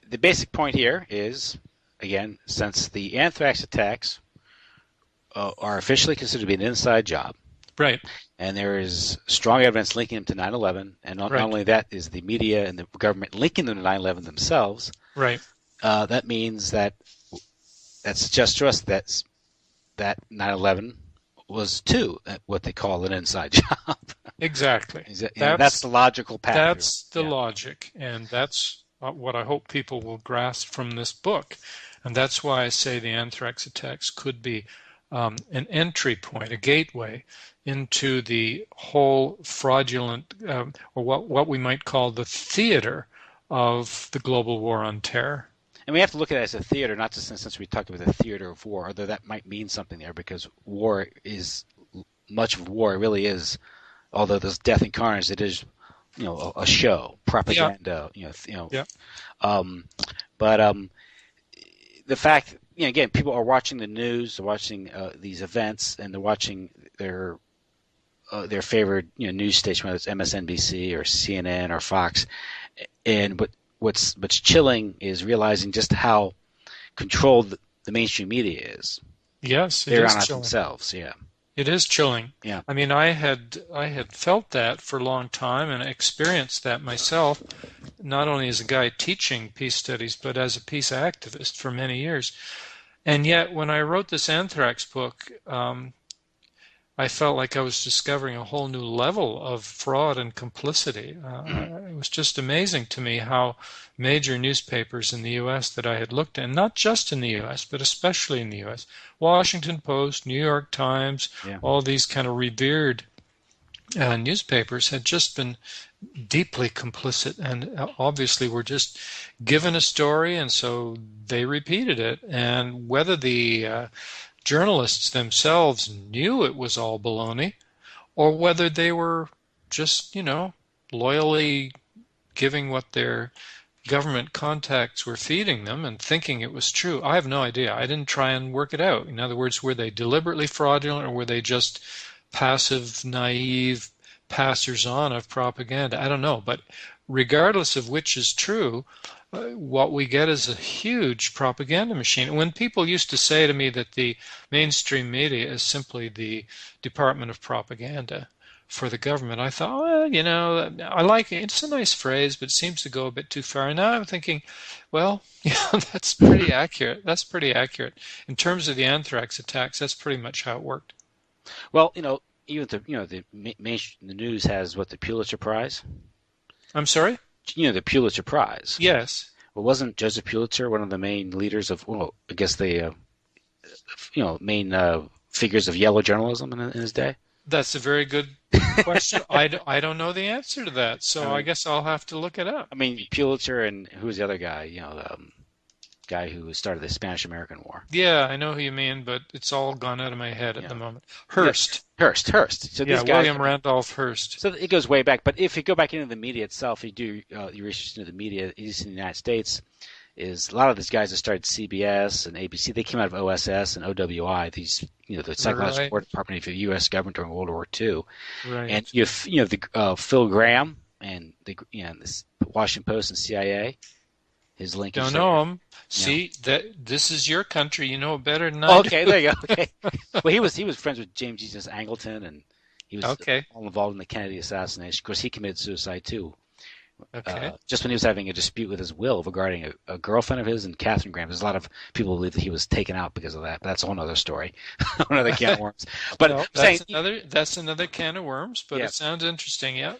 [SPEAKER 2] the basic point here is, again, since the anthrax attacks are officially considered to be an inside job,
[SPEAKER 3] right,
[SPEAKER 2] and there is strong evidence linking them to 9/11, and not only that is the media and the government linking them to 9/11 themselves,
[SPEAKER 3] right.
[SPEAKER 2] That means that suggests to us that 9/11 was too what they call an inside job.
[SPEAKER 3] Exactly.
[SPEAKER 2] That's the logical path.
[SPEAKER 3] That's the logic, and that's what I hope people will grasp from this book. And that's why I say the anthrax attacks could be an entry point, a gateway into the whole fraudulent, or what we might call the theater of the global war on terror.
[SPEAKER 2] And we have to look at it as a theater, not just since we talked about the theater of war, although that might mean something there, because war is much of war really is, although there's death and carnage, it is, a show, propaganda,
[SPEAKER 3] Yeah.
[SPEAKER 2] But the fact, again, people are watching the news, they're watching these events, and they're watching their favorite news station, whether it's MSNBC or CNN or Fox, and what's chilling is realizing just how controlled the mainstream media is.
[SPEAKER 3] Yes,
[SPEAKER 2] they're on it themselves. Yeah,
[SPEAKER 3] it is chilling.
[SPEAKER 2] Yeah,
[SPEAKER 3] I mean, I had felt that for a long time and experienced that myself, not only as a guy teaching peace studies, but as a peace activist for many years. And yet, when I wrote this anthrax book, I felt like I was discovering a whole new level of fraud and complicity. It was just amazing to me how major newspapers in the U.S. that I had looked at, and not just in the U.S., but especially in the U.S., Washington Post, New York Times, all these kind of revered newspapers had just been deeply complicit, and obviously were just given a story, and so they repeated it. And whether the journalists themselves knew it was all baloney, or whether they were just, loyally giving what their government contacts were feeding them and thinking it was true. I have no idea. I didn't try and work it out. In other words, were they deliberately fraudulent, or were they just passive, naive passers-on of propaganda? I don't know. But regardless of which is true, what we get is a huge propaganda machine. When people used to say to me that the mainstream media is simply the Department of Propaganda for the government, I thought, well, I like it. It's a nice phrase, but it seems to go a bit too far. And now I'm thinking, well, that's pretty accurate. That's pretty accurate. In terms of the anthrax attacks, that's pretty much how it worked.
[SPEAKER 2] Well, even the news has the Pulitzer Prize.
[SPEAKER 3] I'm sorry?
[SPEAKER 2] The Pulitzer Prize.
[SPEAKER 3] Yes.
[SPEAKER 2] Well, wasn't Joseph Pulitzer one of the main leaders of, I guess the, main figures of yellow journalism in his day?
[SPEAKER 3] That's a very good question. I don't know the answer to that, so I guess I'll have to look it up.
[SPEAKER 2] I mean, Pulitzer, and who was the other guy? The guy who started the Spanish-American War.
[SPEAKER 3] Yeah, I know who you mean, but it's all gone out of my head at the moment. Hearst.
[SPEAKER 2] Yeah. Hearst. So these guys,
[SPEAKER 3] William Randolph Hearst.
[SPEAKER 2] So it goes way back. But if you go back into the media itself, you do your research into the media, at least in the United States, is a lot of these guys that started CBS and ABC. They came out of OSS and OWI. These, the Psychological War Department of the U.S. government during World War II.
[SPEAKER 3] Right.
[SPEAKER 2] And you have the Phil Graeme and the this Washington Post and CIA. His link.
[SPEAKER 3] Don't know him. See, that this is your country. You know it better than I do.
[SPEAKER 2] Okay, there you go. Okay. Well, he was friends with James Jesus Angleton, and He was
[SPEAKER 3] Okay.
[SPEAKER 2] all involved in the Kennedy assassination. Of course, he committed suicide too.
[SPEAKER 3] Okay.
[SPEAKER 2] Just when he was having a dispute with his will regarding a girlfriend of his and Catherine Graham. There's a lot of people believe that he was taken out because of that. But that's a whole other story, another can of worms. But
[SPEAKER 3] Well,
[SPEAKER 2] I'm saying,
[SPEAKER 3] that's another can of worms, but
[SPEAKER 2] yeah.
[SPEAKER 3] it sounds interesting. Yeah.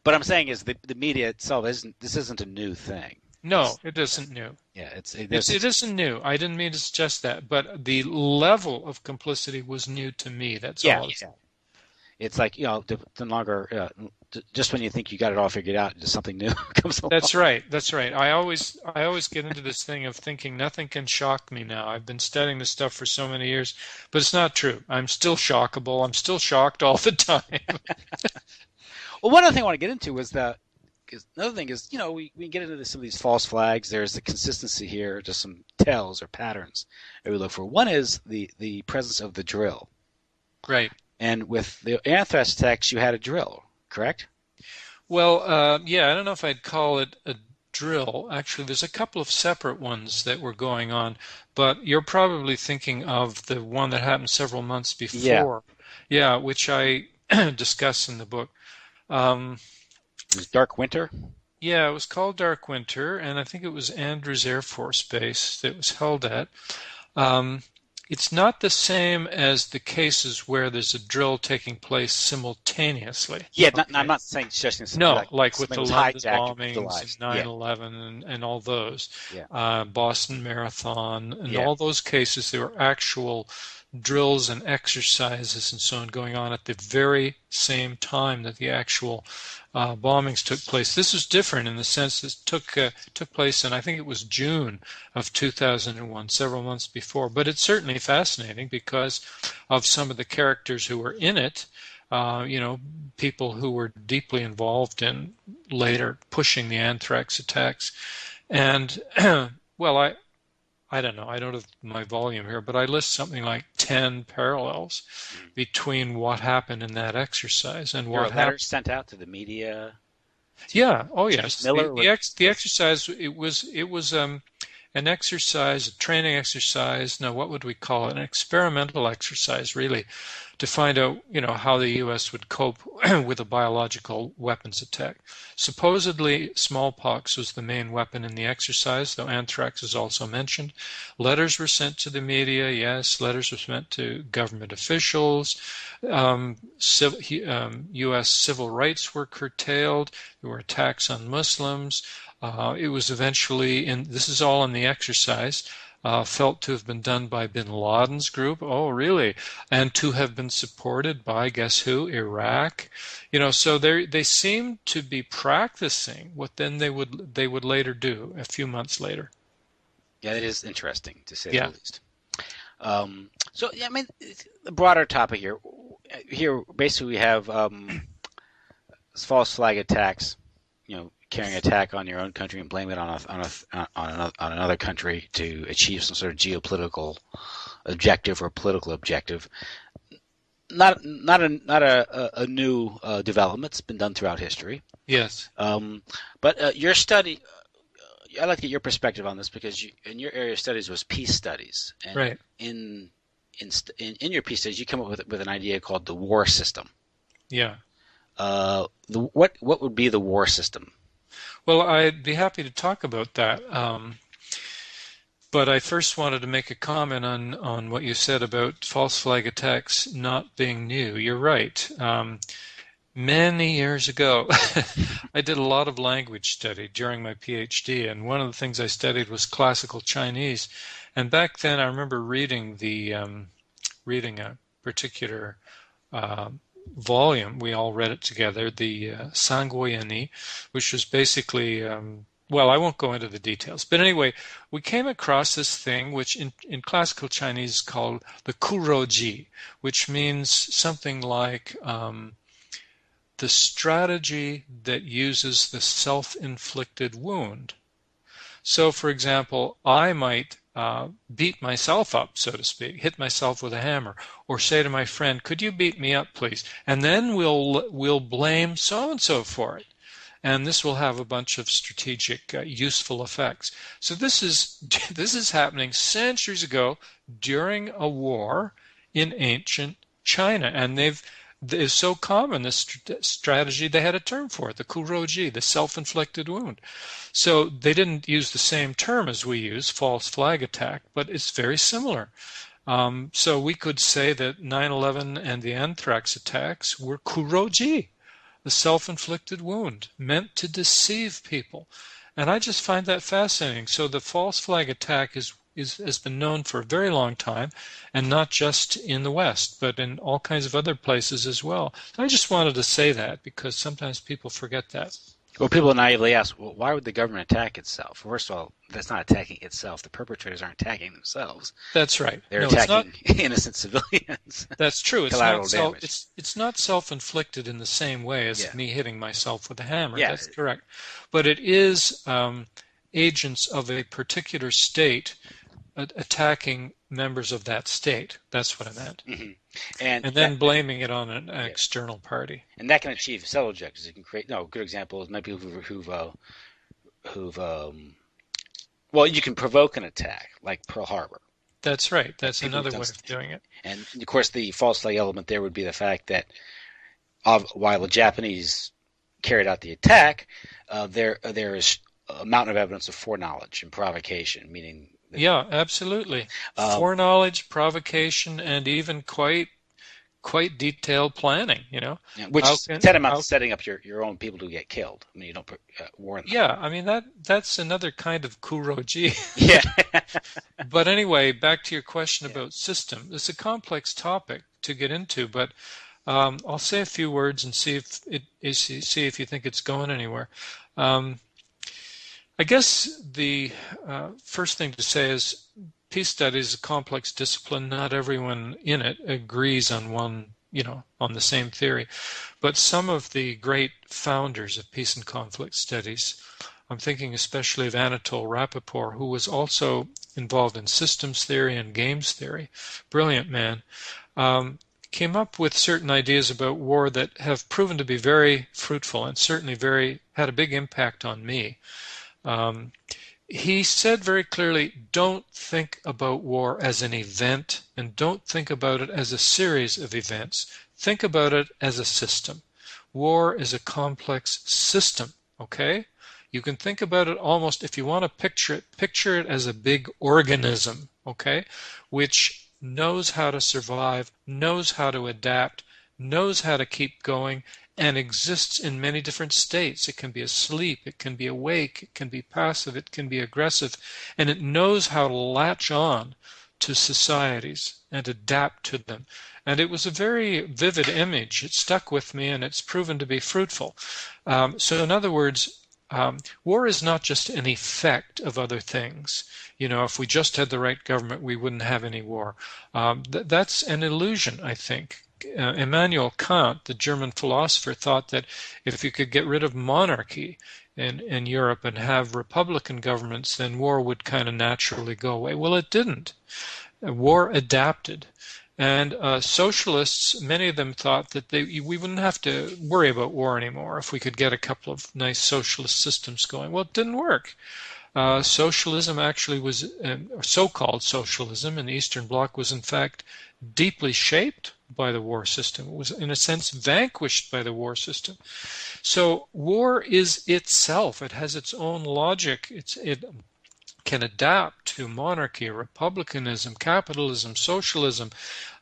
[SPEAKER 2] But I'm saying is the media itself isn't a new thing.
[SPEAKER 3] No, it isn't new.
[SPEAKER 2] Yeah,
[SPEAKER 3] It isn't new. I didn't mean to suggest that, but the level of complicity was new to me. That's all.
[SPEAKER 2] Yeah. It's like, no longer just when you think you got it all figured out, just something new comes along.
[SPEAKER 3] That's right. That's right. I always get into this thing of thinking nothing can shock me now. I've been studying this stuff for so many years, but it's not true. I'm still shockable. I'm still shocked all the time.
[SPEAKER 2] Well, one other thing I want to get into was that, because another thing is, we get into some of these false flags. There's a consistency here, just some tells or patterns that we look for. One is the presence of the drill.
[SPEAKER 3] Right.
[SPEAKER 2] And with the Anthrax attacks, you had a drill, correct?
[SPEAKER 3] Well, yeah, I don't know if I'd call it a drill. Actually, there's a couple of separate ones that were going on, but you're probably thinking of the one that happened several months before. Yeah, which I discuss in the book.
[SPEAKER 2] It was Dark Winter?
[SPEAKER 3] Yeah, it was called Dark Winter, and I think it was Andrews Air Force Base that it was held at. It's not the same as the cases where there's a drill taking place simultaneously.
[SPEAKER 2] Yeah, I'm not saying suggesting something
[SPEAKER 3] like with the London
[SPEAKER 2] bombings
[SPEAKER 3] and 9/11 and all those.
[SPEAKER 2] Yeah.
[SPEAKER 3] Boston Marathon and all those cases, there were actual drills and exercises and so on going on at the very same time that the actual bombings took place. This was different in the sense that took place in, I think it was June of 2001, several months before. But it's certainly fascinating because of some of the characters who were in it. People who were deeply involved in later pushing the anthrax attacks. And, well, I don't know, I don't have my volume here, but I list something like 10 parallels between what happened in that exercise and what happened.
[SPEAKER 2] Letters sent out to the media?
[SPEAKER 3] Yeah, oh yes. The exercise, it was an exercise, a training exercise, no, what would we call it? An experimental exercise, really, to find out, how the U.S. would cope with a biological weapons attack. Supposedly, smallpox was the main weapon in the exercise, though anthrax is also mentioned. Letters were sent to the media, yes. Letters were sent to government officials. U.S. civil rights were curtailed. There were attacks on Muslims. It was eventually, this is all in the exercise, felt to have been done by bin Laden's group. Oh, really? And to have been supported by, guess who? Iraq. So they seemed to be practicing what then they would later do a few months later.
[SPEAKER 2] Yeah, it is interesting, to say the least. So, yeah, I mean, the broader topic here. Here, basically, we have false flag attacks, carrying an attack on your own country and blame it on another country to achieve some sort of geopolitical objective or political objective. Not a new development. It's been done throughout history.
[SPEAKER 3] Yes.
[SPEAKER 2] But your study, I'd like to get your perspective on this because in your area of studies was peace studies. And
[SPEAKER 3] right.
[SPEAKER 2] In your peace studies, you come up with an idea called the war system.
[SPEAKER 3] Yeah.
[SPEAKER 2] What would be the war system?
[SPEAKER 3] Well, I'd be happy to talk about that. But I first wanted to make a comment on what you said about false flag attacks not being new. You're right. Many years ago, I did a lot of language study during my PhD, and one of the things I studied was classical Chinese. And back then, I remember reading a particular volume. We all read it together, the Sanguoyani, which was basically, well, I won't go into the details. But anyway, we came across this thing which in classical Chinese is called the Kuroji, which means something like the strategy that uses the self-inflicted wound. So, for example, I might beat myself up, so to speak, hit myself with a hammer, or say to my friend, could you beat me up, please? And then we'll blame so-and-so for it. And this will have a bunch of strategic, useful effects. So this is happening centuries ago during a war in ancient China. And is so common, this strategy, they had a term for it, the kuroji, the self-inflicted wound. So they didn't use the same term as we use, false flag attack, but it's very similar. So we could say that 9/11 and the anthrax attacks were kuroji, the self-inflicted wound, meant to deceive people. And I just find that fascinating. So the false flag attack has been known for a very long time, and not just in the West, but in all kinds of other places as well. So I just wanted to say that because sometimes people forget that.
[SPEAKER 2] Well, people naively ask, well, why would the government attack itself? First of all, that's not attacking itself. The perpetrators aren't attacking themselves.
[SPEAKER 3] That's right.
[SPEAKER 2] They're attacking innocent civilians.
[SPEAKER 3] That's true.
[SPEAKER 2] Collateral damage.
[SPEAKER 3] It's not self-inflicted in the same way as me hitting myself with a hammer.
[SPEAKER 2] Yeah.
[SPEAKER 3] That's correct. But it is agents of a particular state attacking members of that state. That's what I meant.
[SPEAKER 2] Mm-hmm.
[SPEAKER 3] And then blaming it on an external party.
[SPEAKER 2] And that can achieve several objectives. It can create. A good example is maybe well, you can provoke an attack like Pearl Harbor.
[SPEAKER 3] That's right. That's another way of doing it.
[SPEAKER 2] And of course, the false flag element there would be the fact that while the Japanese carried out the attack, there is a mountain of evidence of foreknowledge and provocation, meaning.
[SPEAKER 3] Yeah, absolutely. Foreknowledge, provocation, and even quite detailed planning,
[SPEAKER 2] Which is tantamount to setting up your own people to get killed. I mean, you don't warn them.
[SPEAKER 3] Yeah, I mean, that's another kind of kuroji.
[SPEAKER 2] Yeah.
[SPEAKER 3] But anyway, back to your question about system. It's a complex topic to get into, but I'll say a few words and see if you think it's going anywhere. I guess the first thing to say is peace studies is a complex discipline. Not everyone in it agrees on on the same theory. But some of the great founders of peace and conflict studies, I'm thinking especially of Anatole Rappaport, who was also involved in systems theory and games theory, brilliant man, came up with certain ideas about war that have proven to be very fruitful and certainly had a big impact on me. He said very clearly, don't think about war as an event and don't think about it as a series of events. Think about it as a system. War is a complex system, okay? You can think about it almost, if you want to picture it as a big organism, okay, which knows how to survive, knows how to adapt, knows how to keep going, and exists in many different states. It can be asleep, it can be awake, it can be passive, it can be aggressive, and it knows how to latch on to societies and adapt to them. And it was a very vivid image. It stuck with me, and it's proven to be fruitful. So in other words, war is not just an effect of other things. If we just had the right government, we wouldn't have any war. That's an illusion, I think. Immanuel Kant, the German philosopher, thought that if you could get rid of monarchy in Europe and have republican governments, then war would kind of naturally go away. Well, it didn't. War adapted. And socialists, many of them thought that we wouldn't have to worry about war anymore if we could get a couple of nice socialist systems going. Well, it didn't work. Socialism actually was, so-called socialism in the Eastern Bloc was in fact deeply shaped by the war system. It was in a sense vanquished by the war system. So war is itself. It has its own logic. It can adapt to monarchy, republicanism, capitalism, socialism.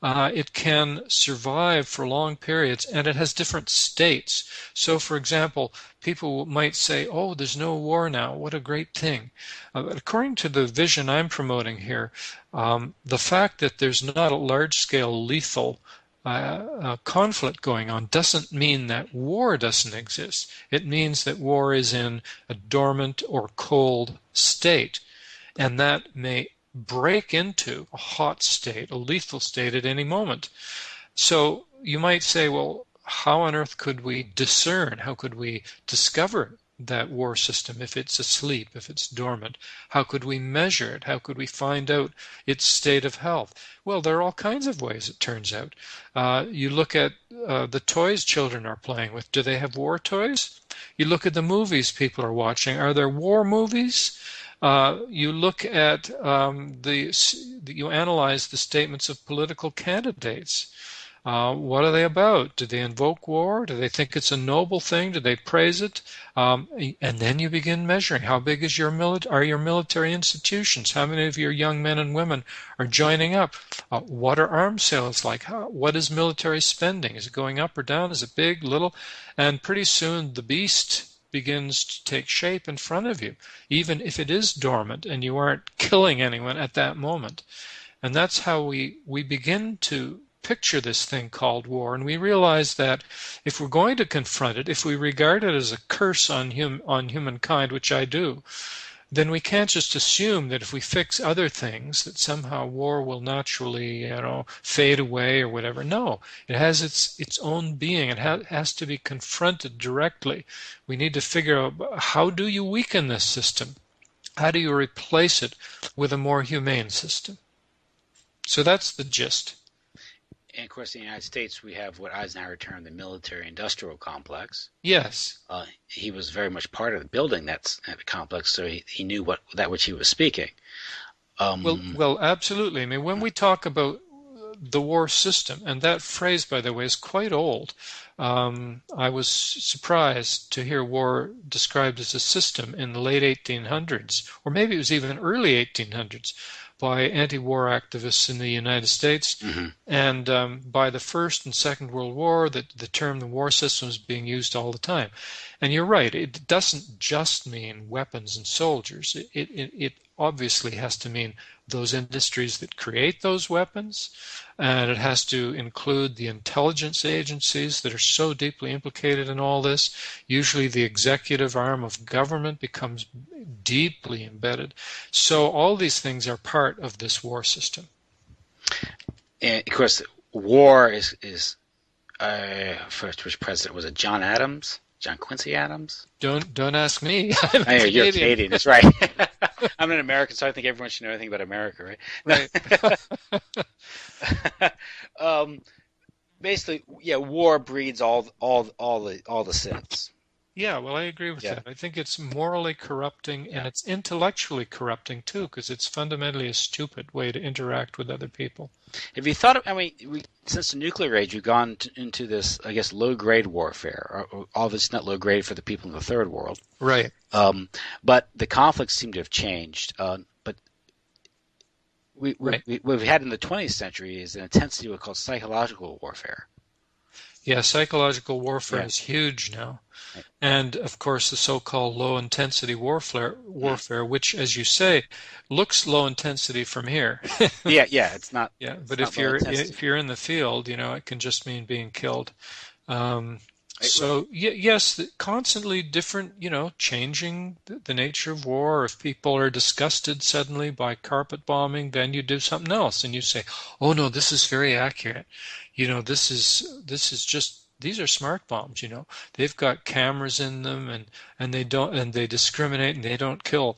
[SPEAKER 3] It can survive for long periods, and it has different states. So, for example, people might say, oh, there's no war now. What a great thing. According to the vision I'm promoting here, the fact that there's not a large-scale lethal conflict going on doesn't mean that war doesn't exist. It means that war is in a dormant or cold state, and that may break into a hot state, a lethal state at any moment. So you might say, well, how on earth could we discern? How could we discover that war system if it's asleep, if it's dormant? How could we measure it? How could we find out its state of health? Well, there are all kinds of ways, it turns out. You look at the toys children are playing with. Do they have war toys? You look at the movies people are watching. Are there war movies? You look at you analyze the statements of political candidates. What are they about? Do they invoke war? Do they think it's a noble thing? Do they praise it? And then you begin measuring. How big is are your military institutions? How many of your young men and women are joining up? What are arms sales like? What is military spending? Is it going up or down? Is it big, little? And pretty soon the beast begins to take shape in front of you, even if it is dormant and you aren't killing anyone at that moment. And that's how we begin to picture this thing called war, and we realize that if we're going to confront it, if we regard it as a curse on humankind, which I do, then we can't just assume that if we fix other things that somehow war will naturally, fade away or whatever. No, it has its own being. It has to be confronted directly. We need to figure out, how do you weaken this system? How do you replace it with a more humane system? So that's the gist.
[SPEAKER 2] And of course, in the United States, we have what Eisenhower termed the military-industrial complex.
[SPEAKER 3] Yes.
[SPEAKER 2] He was very much part of building that complex, so he knew that which he was speaking.
[SPEAKER 3] Well, absolutely. I mean, when we talk about the war system, and that phrase, by the way, is quite old. I was surprised to hear war described as a system in the late 1800s, or maybe it was even early 1800s. By anti-war activists in the United States, and by the First and Second World War, the term the war system is being used all the time. And you're right, it doesn't just mean weapons and soldiers. It obviously has to mean those industries that create those weapons, and it has to include the intelligence agencies that are so deeply implicated in all this. Usually the executive arm of government becomes deeply embedded. So all these things are part of this war system.
[SPEAKER 2] And of course, war is first which president was it? John Adams? John Quincy Adams?
[SPEAKER 3] Don't ask me.
[SPEAKER 2] You're Canadian, that's right. I'm an American, so I think everyone should know anything about America, right? Right. Basically, yeah, war breeds all the sins.
[SPEAKER 3] Yeah, well, I agree with that. I think it's morally corrupting, and it's intellectually corrupting too, because it's fundamentally a stupid way to interact with other people.
[SPEAKER 2] Have you thought of? Since the nuclear age, we've gone into this, I guess, low-grade warfare. All of it's not low-grade for the people in the third world,
[SPEAKER 3] right?
[SPEAKER 2] But the conflicts seem to have changed. But what we've had in the 20th century is an intensity we call psychological warfare.
[SPEAKER 3] Yeah, psychological warfare is huge now. Right. And, of course, the so-called low-intensity warfare, which, as you say, looks low-intensity from here.
[SPEAKER 2] It's not.
[SPEAKER 3] Yeah, but if you're in the field, it can just mean being killed. So, yes, constantly different, changing the nature of war. If people are disgusted suddenly by carpet bombing, then you do something else, and you say, oh, no, this is very accurate. This is just, these are smart bombs, They've got cameras in them, and they discriminate, and they don't kill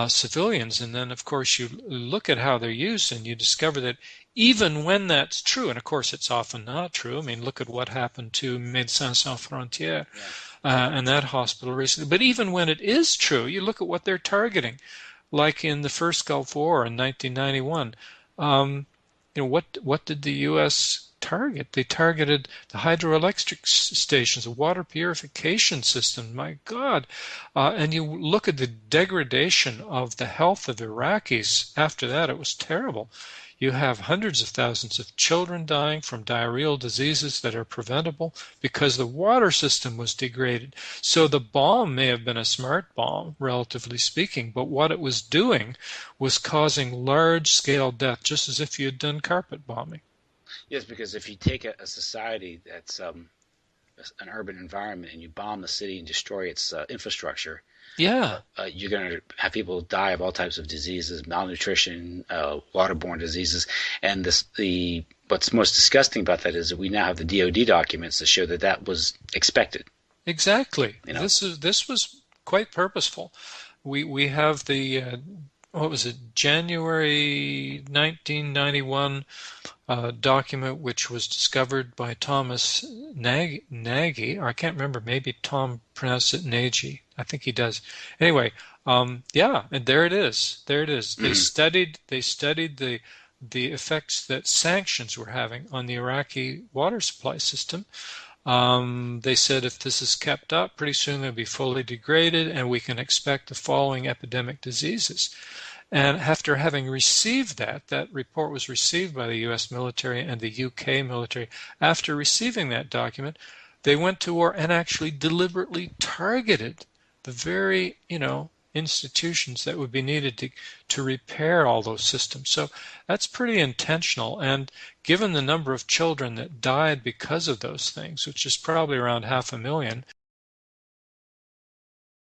[SPEAKER 3] civilians. And then, of course, you look at how they're used, and you discover that even when that's true, and of course it's often not true. I mean, look at what happened to Médecins Sans Frontières and that hospital recently. But even when it is true, you look at what they're targeting. Like in the first Gulf War in 1991, what did the U.S. target? They targeted the hydroelectric stations, the water purification system. My God. And you look at the degradation of the health of Iraqis. After that, it was terrible. You have hundreds of thousands of children dying from diarrheal diseases that are preventable because the water system was degraded. So the bomb may have been a smart bomb, relatively speaking, but what it was doing was causing large-scale death, just as if you had done carpet bombing.
[SPEAKER 2] Yes, because if you take a society that's an urban environment and you bomb the city and destroy its infrastructure, you're going to have people die of all types of diseases, malnutrition, waterborne diseases. And what's most disgusting about that is that we now have the DoD documents that show that was expected.
[SPEAKER 3] Exactly. This was quite purposeful. We have the January 1991 document, which was discovered by Thomas Nagy, or I can't remember, maybe Tom pronounced it Nagy. I think he does. Anyway, and there it is. There it is. They studied the the effects that sanctions were having on the Iraqi water supply system. They said if this is kept up, pretty soon they'll be fully degraded, and we can expect the following epidemic diseases. And after having received that report was received by the U.S. military and the UK military. After receiving that document, they went to war and actually deliberately targeted the very, institutions that would be needed to repair all those systems. So that's pretty intentional. And given the number of children that died because of those things, which is probably around 500,000,